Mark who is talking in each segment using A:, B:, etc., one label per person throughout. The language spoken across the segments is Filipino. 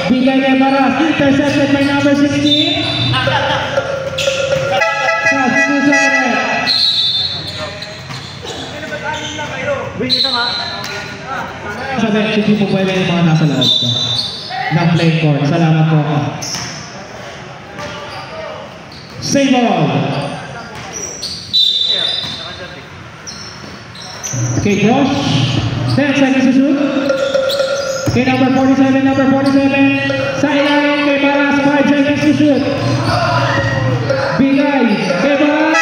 A: Bigay kay Baras, intercepted by number 16. Sa sinusunod. Sabi, hindi po pwede yung mga nasa loob ko ng play court. Salamat po. Save ball. Okay, Josh. 10 seconds to shoot. Okay, number 47. Sa ilalim kay Baras, 5 seconds to shoot. Bigay kay Baras.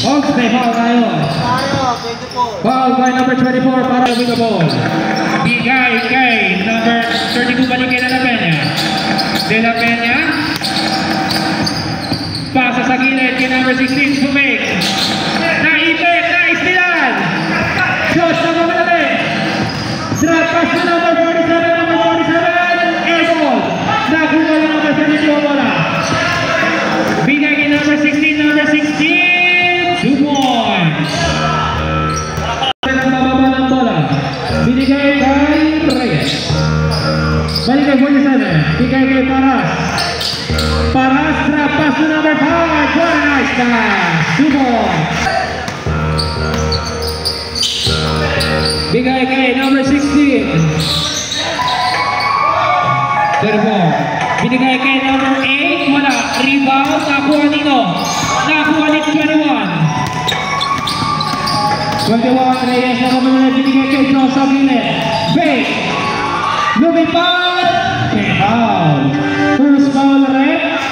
A: Okay, foul tayo. Foul by number 24 para win the ball. Bigay kay number 32 balik kay De La Peña. De La Peña. Pasa sa gilid kay number 16 to make. Naipit, naistilan. Josh na mamalali. Drop pass na number 47. Airball. Nakuha na number 32 bola. Bigay kay number 16. 2 points. Ang bababa ng bola. Binigay kay Reyes. Balik kay 47. Bigay kay Paras. Paras, drop pass to number 5. What a nice pass. 2 points. Bigay kay number 16. 34. Binigay kay number 8. Wala. Rebound. Nakuha nino. Nakuha ni 21. 21, Reyes na kami binigay kay Josh sa gilid. Fake. Lumipad. Okay, foul. First foul red.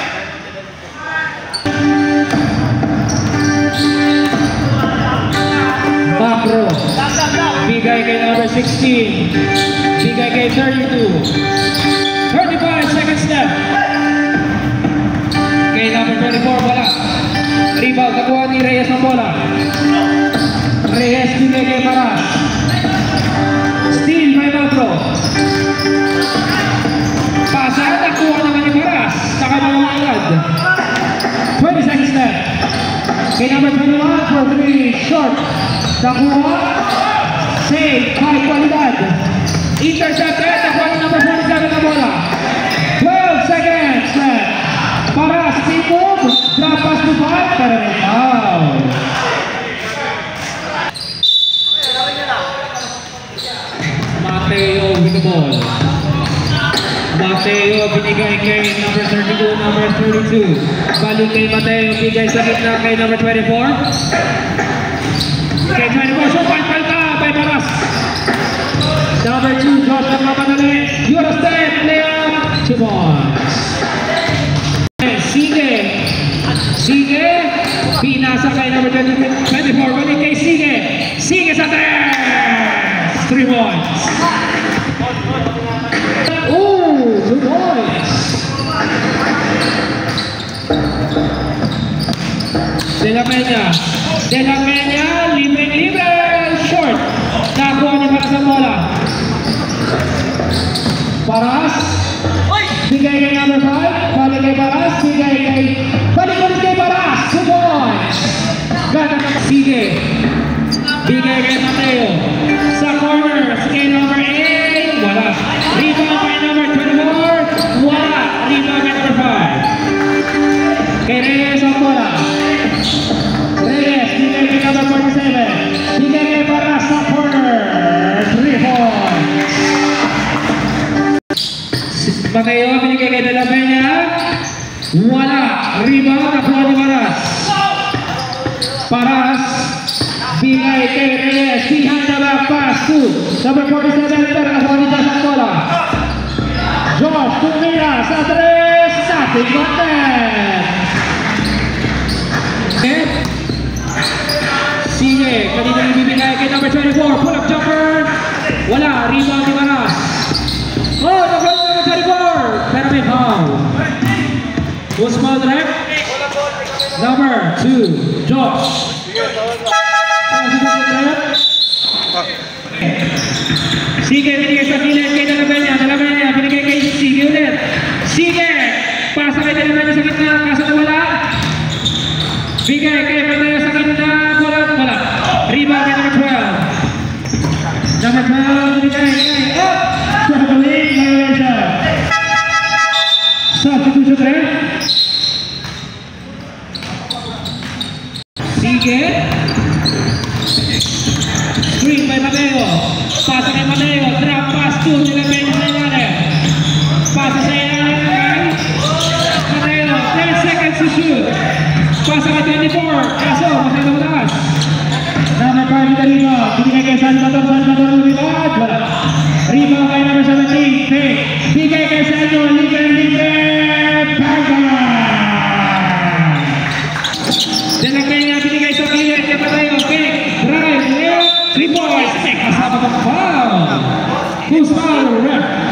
A: Back row. Bigay kay number 16. Bigay kay 32. 35 seconds left. Kay number 24, wala. Rebound, nakuha ni Reyes ang bola. Reyes bigay kay Baras. Steal by Bagro. Pasa, nakuha naman ni Baras. Saka mga agad. 20 seconds left. Kay number 21 for 3 short. Nakuha. Save, high qualidad. Intercepted, nakuha ni number 47 ang bola. 12 seconds left. Baras, speed move. Drop pass to 5. Pero may foul. Mateo with the ball. Mateo binigay kay number 32, number 32. Balik kay Mateo, bigay sa gitna kay number 24. Kay 24, so palpalta by Baras. Number 2, Josh ng mapadali. Eurostep, layup, 2 points. Sige, pinasa kay number 24, balik kay Sige sa 3 points. Ooh, 2 points. De La Peña, libre, short. Nakuha niya para sa bola. Paras. Bigay kay number 5, balik kay Baras, balik kay Baras, 2 points. Gana ng Sige. Bigay kay Mateo. Sa corner, kay number 8, wala. Rebound kay number 24, wala. Rebound kay number 5. Kay Reyes ang bola. Reyes, bigay kay number 47. Bigay kay Baras sa corner. 3 points. Mateo, binigay kay De La Peña. Wala. Rebound, nakuha ni Baras. Paras. Bigay kay Reyes. Behind the back pass to number 47. Pero nakuha ni Josh ang bola. Josh, tumira sa 3. Nothing but net. Okay. Sige, kanina ibibigay kay number 24. Pull up jumper. Wala. Rebound ni Baras. Oh, nakuha ni number 24. Pero may foul. Who's foul direct? Number 2, Josh. Sige, binigay sa gilid kay De La Peña, binigay kay Sige ulit. Sige, pasa kay De La Peña sa gitna, kaso na wala. Bigay kay Mateo sa gitna, wala. Rebound kay number 12. sa'yo. Drop pass to nila Benny sa ilalim. Pasa sa ilalim naman. Mateo, 10 seconds to shoot. Pasa ka 24. Kaso, masyadong mataas. Number 5 na rito. Binigay kay Salvador ng rebound. Wala. Rebound kay number 17. Pick. Bigay kay Sanyo. Libre. Pagka. Dinagay niya. Binigay sa kilid. Kaya pa tayo. Pick. Drive. Layup. 3 points. Kasama ng foul. Who's foul?